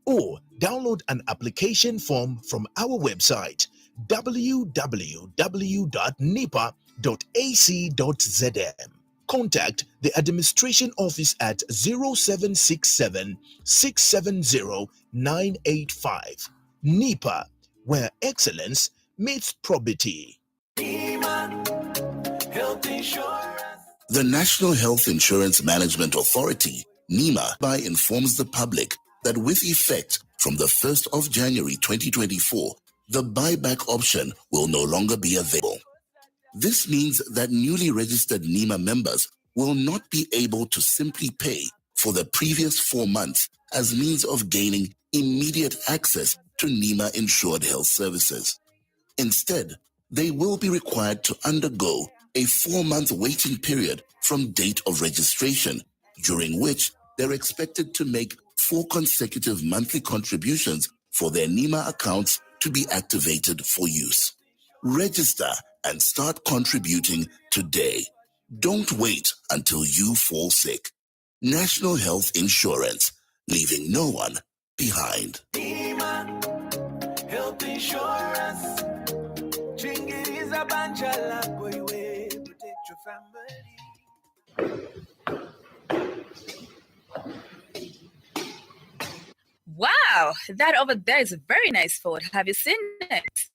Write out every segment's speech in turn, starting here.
or download an application form from our website www.nepa.ac.zm. Contact the administration office at 0767 670 985. NEPA, where excellence meets probity. The National Health Insurance Management Authority, Nema, informs the public that with effect from the 1st of January 2024, the buyback option will no longer be available. This means that newly registered Nema members will not be able to simply pay for the previous 4 months as means of gaining immediate access to Nema insured health services. Instead, they will be required to undergo a 4-month waiting period from date of registration, during which they're expected to make 4 consecutive monthly contributions for their Nema accounts to be activated for use. Register and start contributing today. Don't wait until you fall sick. National Health Insurance, leaving no one behind. Nema Health Insurance. Protect your family. Wow, that over there is a very nice Ford. Have you seen it?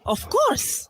Of course.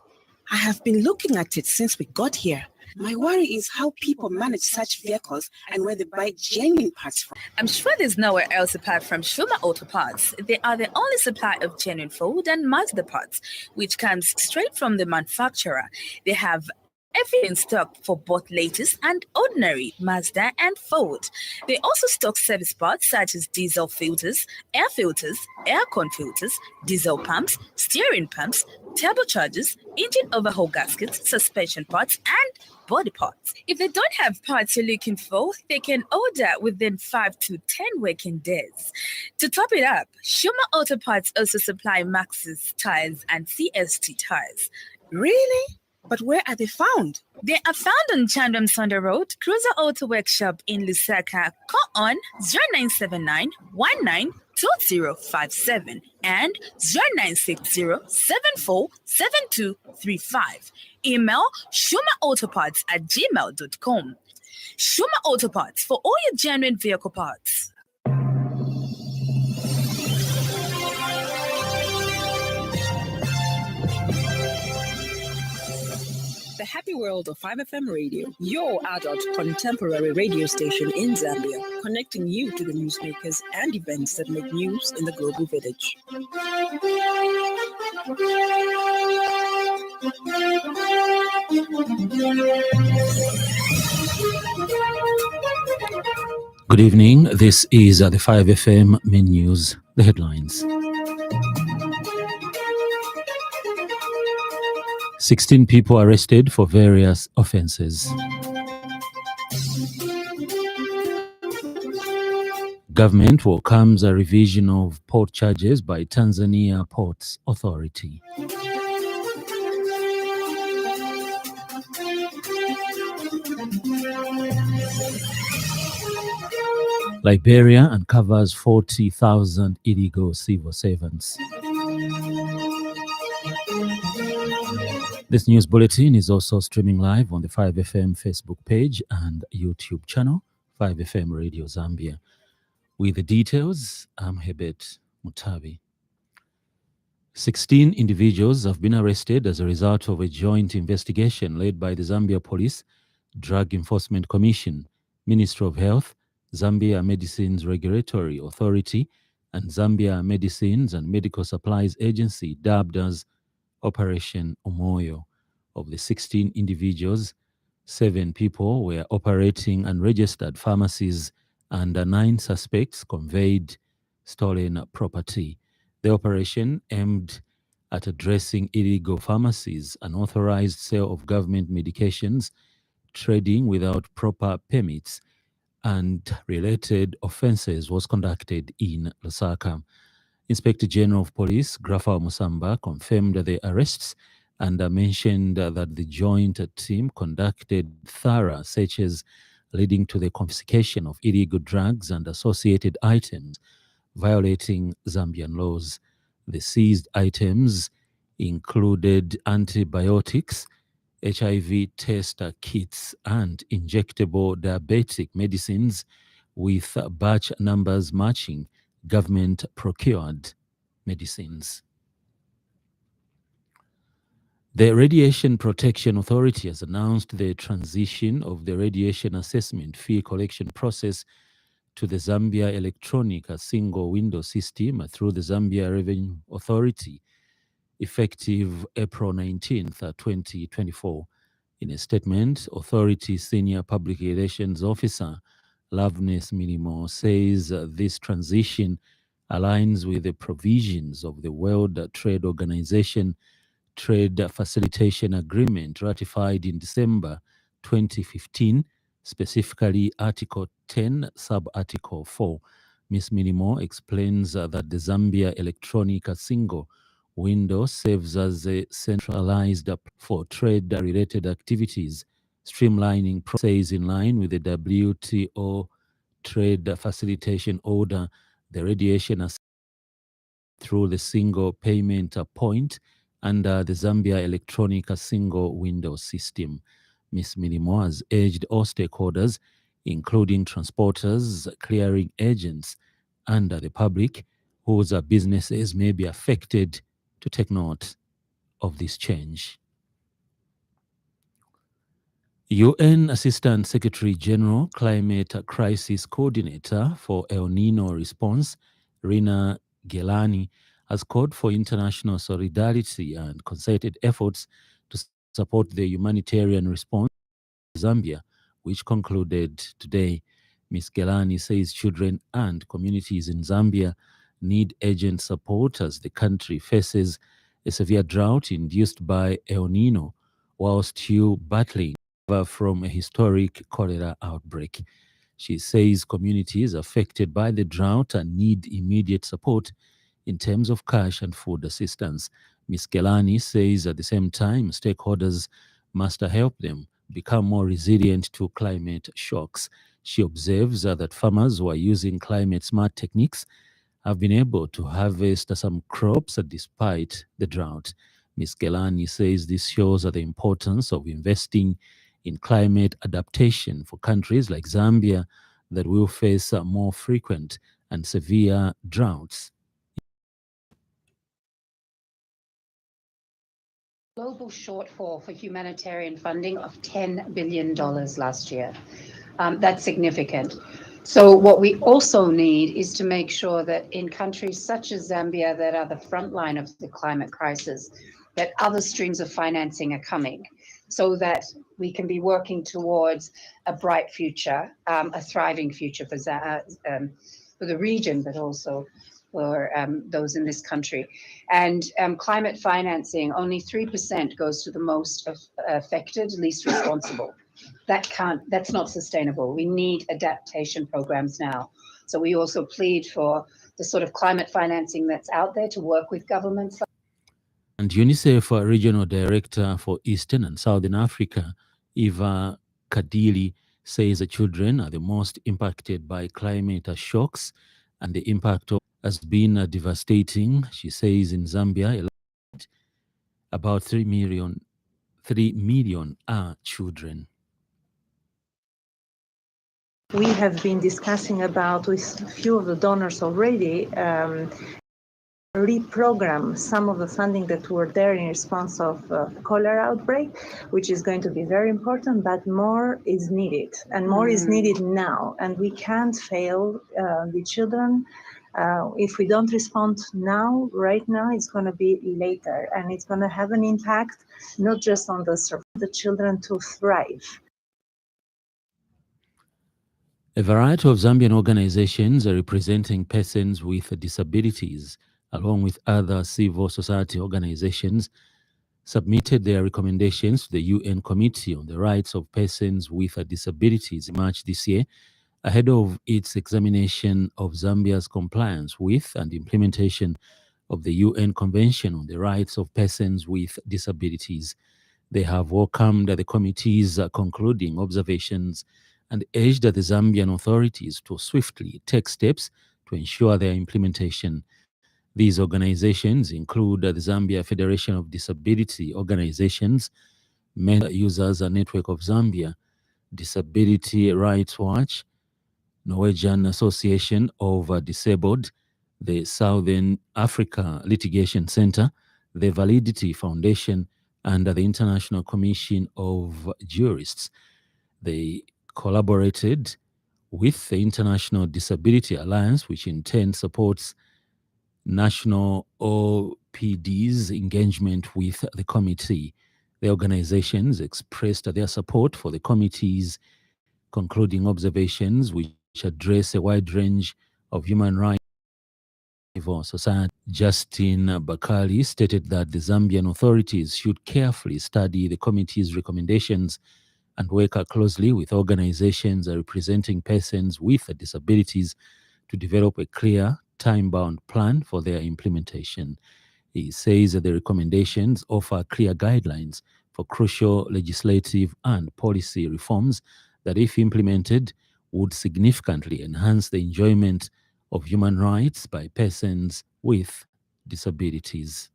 I have been looking at it since we got here. My worry is how people manage such vehicles and where they buy genuine parts from. I'm sure there's nowhere else apart from Shuma Auto Parts. They are the only supplier of genuine Ford and Mazda parts, which comes straight from the manufacturer. They have everything in stock for both latest and ordinary Mazda and Ford. They also stock service parts such as diesel filters, aircon filters, diesel pumps, steering pumps, turbochargers, engine overhaul gaskets, suspension parts, and body parts. If they don't have parts you're looking for, they can order within 5 to 10 working days. To top it up, Shuma Auto Parts also supply Maxxis tires and CST tires. Really? But where are they found? They are found on Chandram Sonda Road, Cruiser Auto Workshop in Lusaka. Call on 0979 192057 and 0960 747235. Email shumaautoparts@gmail.com. Shuma Auto Parts for all your genuine vehicle parts. The happy world of 5FM Radio, your adult contemporary radio station in Zambia, connecting you to the newsmakers and events that make news in the global village. Good evening. This is the 5FM main news. The headlines. 16 people arrested for various offenses. Government welcomes a revision of port charges by Tanzania Ports Authority. Liberia uncovers 40,000 illegal civil servants. This news bulletin is also streaming live on the 5FM Facebook page and YouTube channel, 5FM Radio Zambia. With the details, I'm Hebet Mutabi. 16 individuals have been arrested as a result of a joint investigation led by the Zambia Police, Drug Enforcement Commission, Ministry of Health, Zambia Medicines Regulatory Authority, and Zambia Medicines and Medical Supplies Agency, dubbed as Operation Omoyo. Of the 16 individuals, 7 people were operating unregistered pharmacies and 9 suspects conveyed stolen property. The operation aimed at addressing illegal pharmacies, unauthorized sale of government medications, trading without proper permits, and related offenses was conducted in Lusaka. Inspector General of Police, Grafa Musamba, confirmed the arrests and mentioned that the joint team conducted thorough searches leading to the confiscation of illegal drugs and associated items, violating Zambian laws. The seized items included antibiotics, HIV tester kits, and injectable diabetic medicines with batch numbers matching government procured medicines. The Radiation Protection Authority has announced the transition of the radiation assessment fee collection process to the Zambia Electronic Single Window System through the Zambia Revenue Authority, effective April 19th, 2024. In a statement, Authority Senior Public Relations Officer Loveness Minimo says this transition aligns with the provisions of the World Trade Organization Trade Facilitation Agreement ratified in December 2015, specifically Article 10, Sub-Article 4. Ms. Minimo explains that the Zambia Electronic Single Window serves as a centralized for trade-related activities, streamlining processes in line with the WTO Trade Facilitation Order. The radiation through the single payment point under the Zambia Electronic Single Window System. Ms. Minimo has urged all stakeholders, including transporters, clearing agents, and the public, whose businesses may be affected, to take note of this change. UN Assistant Secretary General Climate Crisis Coordinator for El Nino Response, Rina Gelani, has called for international solidarity and concerted efforts to support the humanitarian response to Zambia, which concluded today. Ms. Gelani says children and communities in Zambia need urgent support as the country faces a severe drought induced by El Nino, while still battling from a historic cholera outbreak. She says communities affected by the drought need immediate support in terms of cash and food assistance. Ms. Gelani says at the same time, stakeholders must help them become more resilient to climate shocks. She observes that farmers who are using climate-smart techniques have been able to harvest some crops despite the drought. Ms. Gelani says this shows the importance of investing in climate adaptation for countries like Zambia that will face more frequent and severe droughts. Global shortfall for humanitarian funding of $10 billion last year. That's significant. So what we also need is to make sure that in countries such as Zambia that are the front line of the climate crisis, that other streams of financing are coming so that we can be working towards a bright future, a thriving future for the region, but also for those in this country. And climate financing, only 3% goes to the most affected, least responsible. That's not sustainable. We need adaptation programs now. So we also plead for the sort of climate financing that's out there to work with governments. And UNICEF Regional Director for Eastern and Southern Africa, Eva Kadili, says that children are the most impacted by climate shocks, and the impact has been devastating. She says in Zambia, about 3 million are children. We have been discussing about with a few of the donors already, reprogram some of the funding that were there in response of cholera outbreak, which is going to be very important, but more is needed, and more is needed now, and we can't fail the children. If we don't respond now, right now, it's going to be later, and it's going to have an impact not just on the children to thrive. A variety of Zambian organizations are representing persons with disabilities, along with other civil society organizations, submitted their recommendations to the UN Committee on the Rights of Persons with Disabilities in March this year, ahead of its examination of Zambia's compliance with and implementation of the UN Convention on the Rights of Persons with Disabilities. They have welcomed the committee's concluding observations and urged the Zambian authorities to swiftly take steps to ensure their implementation. These organizations include the Zambia Federation of Disability Organizations, Mental Users Network of Zambia, Disability Rights Watch, Norwegian Association of Disabled, the Southern Africa Litigation Center, the Validity Foundation, and the International Commission of Jurists. They collaborated with the International Disability Alliance, which in turn supports National OPD's engagement with the committee. The organizations expressed their support for the committee's concluding observations, which address a wide range of human rights for society. Justin Bakali stated that the Zambian authorities should carefully study the committee's recommendations and work closely with organizations representing persons with disabilities to develop a clear, time-bound plan for their implementation. He says that the recommendations offer clear guidelines for crucial legislative and policy reforms that, if implemented, would significantly enhance the enjoyment of human rights by persons with disabilities.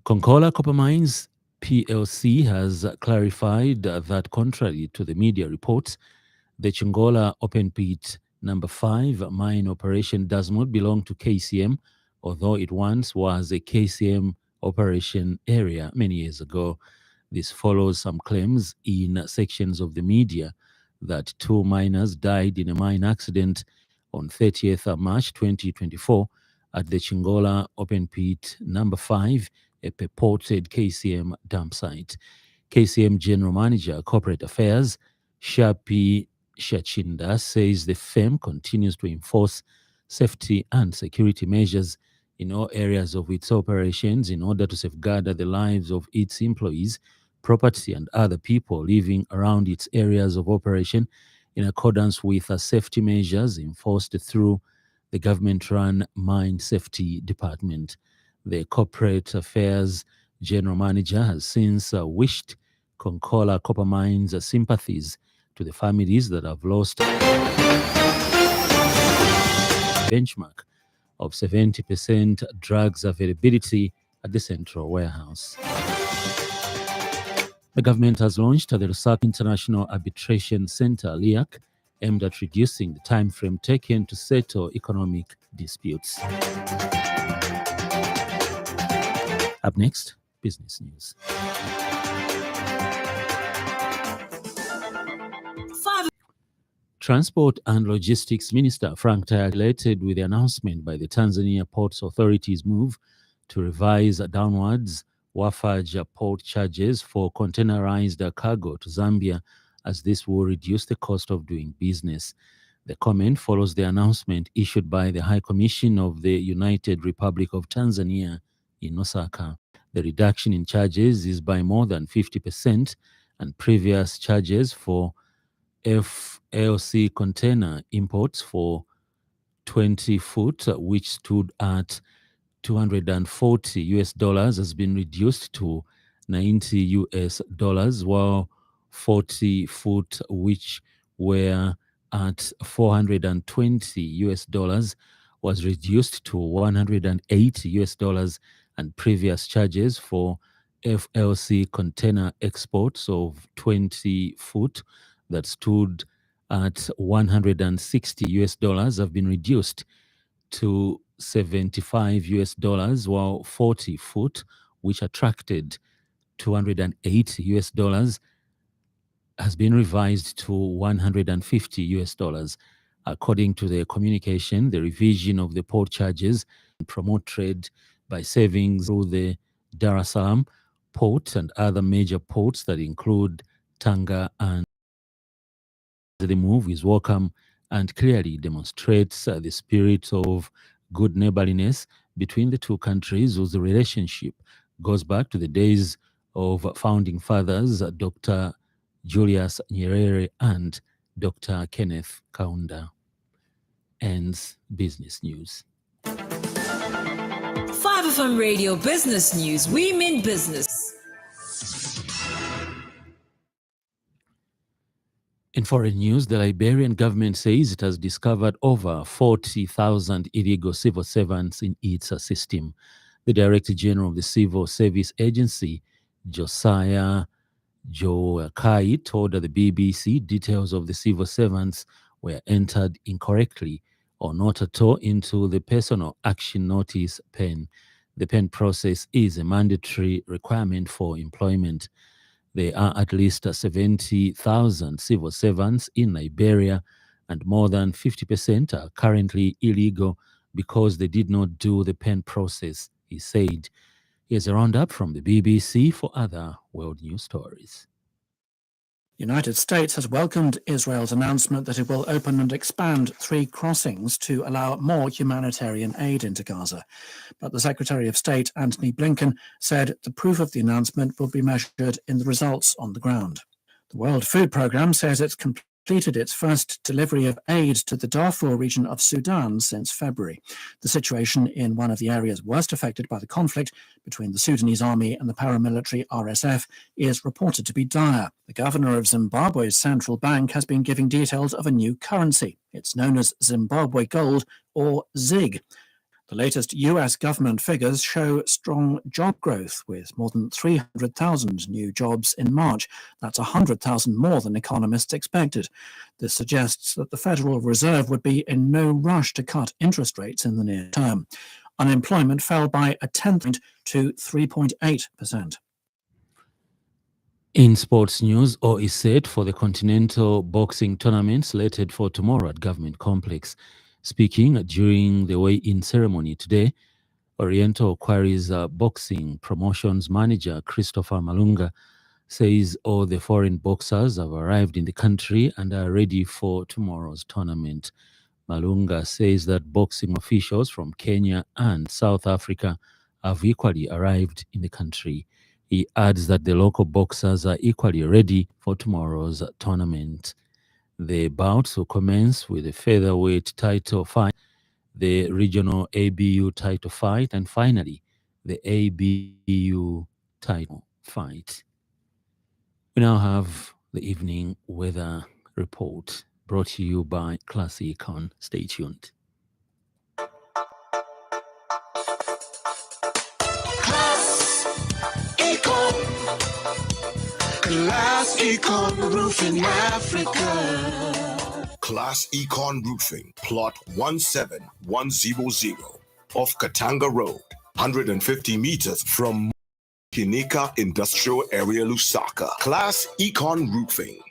Konkola Copper Mines PLC has clarified that, contrary to the media reports, the Chungola Open Pit Number 5 mine operation does not belong to KCM, although it once was a KCM operation area many years ago. This follows some claims in sections of the media that 2 miners died in a mine accident on 30th March 2024 at the Chingola Open Pit Number 5, a purported KCM dump site. KCM General Manager, Corporate Affairs, Shapi Shachinda, says the firm continues to enforce safety and security measures in all areas of its operations in order to safeguard the lives of its employees, property, and other people living around its areas of operation in accordance with safety measures enforced through the government-run Mine Safety Department. The Corporate Affairs General Manager has since wished Konkola Copper Mines sympathies to the families that have lost benchmark of 70% drugs availability at the central warehouse. The government has launched the Lusaka International Arbitration Center, LIAC, aimed at reducing the time frame taken to settle economic disputes. Up next, business news. Transport and Logistics Minister Frank Tyag related with the announcement by the Tanzania Ports Authority's move to revise downwards wharfage port charges for containerized cargo to Zambia, as this will reduce the cost of doing business. The comment follows the announcement issued by the High Commission of the United Republic of Tanzania in Osaka. The reduction in charges is by more than 50%, and previous charges for FLC container imports for 20 foot, which stood at $240 has been reduced to $90, while 40 foot, which were at $420 was reduced to $180, and previous charges for FLC container exports of 20 foot that stood at $160 have been reduced to $75, while 40 foot, which attracted $280, has been revised to $150. According to the communication, the revision of the port charges promote trade by savings through the Dar es Salaam port and other major ports that include Tanga, and the move is welcome and clearly demonstrates the spirit of good neighborliness between the two countries, whose relationship goes back to the days of founding fathers Dr. Julius Nyerere and Dr. Kenneth Kaunda. Ends business news. 5FM Radio Business News. We mean business. In foreign news, the Liberian government says it has discovered over 40,000 illegal civil servants in its system. The Director General of the Civil Service Agency, Josiah Joakai, told the BBC details of the civil servants were entered incorrectly or not at all into the personal action notice pen. The pen process is a mandatory requirement for employment. There are at least 70,000 civil servants in Liberia, and more than 50% are currently illegal because they did not do the pen process, he said. Here's a roundup from the BBC for other world news stories. The United States has welcomed Israel's announcement that it will open and expand 3 crossings to allow more humanitarian aid into Gaza. But the Secretary of State, Antony Blinken, said the proof of the announcement will be measured in the results on the ground. The World Food Programme says it's completed its first delivery of aid to the Darfur region of Sudan since February. The situation in one of the areas worst affected by the conflict between the Sudanese army and the paramilitary RSF is reported to be dire. The governor of Zimbabwe's central bank has been giving details of a new currency. It's known as Zimbabwe Gold, or ZIG. The latest US government figures show strong job growth, with more than 300,000 new jobs in March. That's 100,000 more than economists expected. This suggests that the Federal Reserve would be in no rush to cut interest rates in the near term. Unemployment fell by a tenth to 3.8%. In sports news, all is set for the Continental Boxing Tournament slated for tomorrow at Government Complex. Speaking during the weigh-in ceremony today, Oriental Quarries boxing promotions manager Christopher Malunga says all the foreign boxers have arrived in the country and are ready for tomorrow's tournament. Malunga says that boxing officials from Kenya and South Africa have equally arrived in the country. He adds that the local boxers are equally ready for tomorrow's tournament. The bouts will commence with the featherweight title fight, the regional ABU title fight, and finally, the ABU title fight. We now have the evening weather report brought to you by Class Econ. Stay tuned. Class Econ Roofing Africa. Class Econ Roofing, plot 17100 off Katanga Road, 150 meters from Kinika Industrial Area, Lusaka. Class Econ Roofing.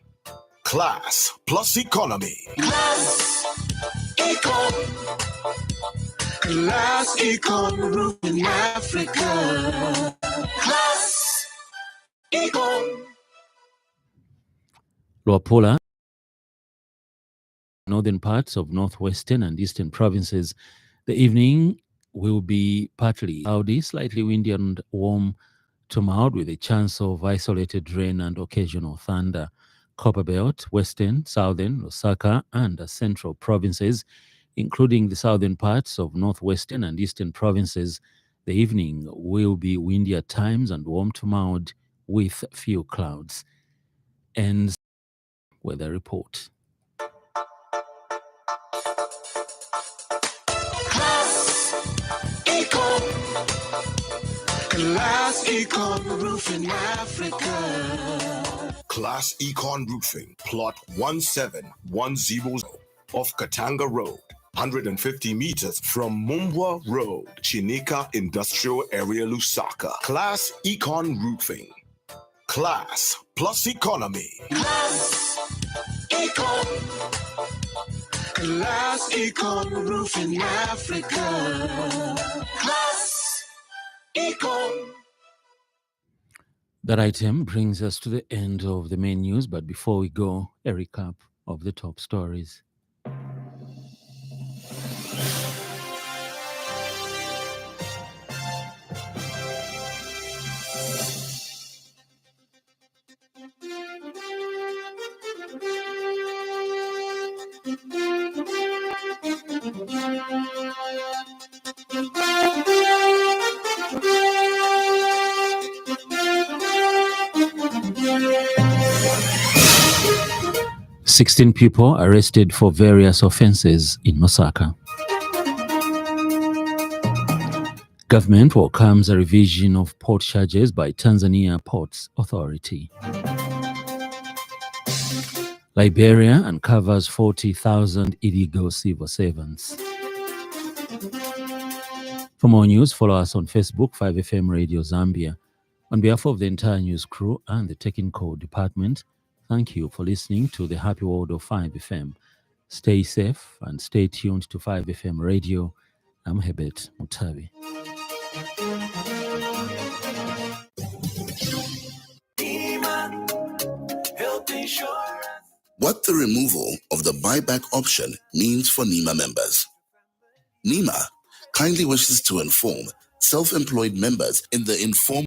Class plus economy. Class Econ. Class Econ Roofing Africa. Class Econ. Luapula, northern parts of northwestern and eastern provinces. The evening will be partly cloudy, slightly windy and warm to mild with a chance of isolated rain and occasional thunder. Copperbelt, western, southern, Lusaka, and central provinces, including the southern parts of northwestern and eastern provinces. The evening will be windy at times and warm to mild with few clouds. And weather report. Class Econ. Class Econ Roofing Africa. Class Econ Roofing, plot 17100 off Katanga Road, 150 meters from Mumbwa Road, Chinika Industrial Area, Lusaka. Class Econ Roofing. Class plus economy. Class Econ. Class Econ Roofing Africa. Class Econ. That item brings us to the end of the main news, but before we go, a recap of the top stories. 16 people arrested for various offences in Lusaka. Government welcomes a revision of port charges by Tanzania Ports Authority. Liberia uncovers 40,000 illegal civil servants. For more news, follow us on Facebook, 5FM Radio Zambia. On behalf of the entire news crew and the technical department, thank you for listening to the Happy World of 5FM. Stay safe and stay tuned to 5FM Radio. I'm Hebet Mutabi. What the removal of the buyback option means for Nema members. Nema kindly wishes to inform self-employed members in the informal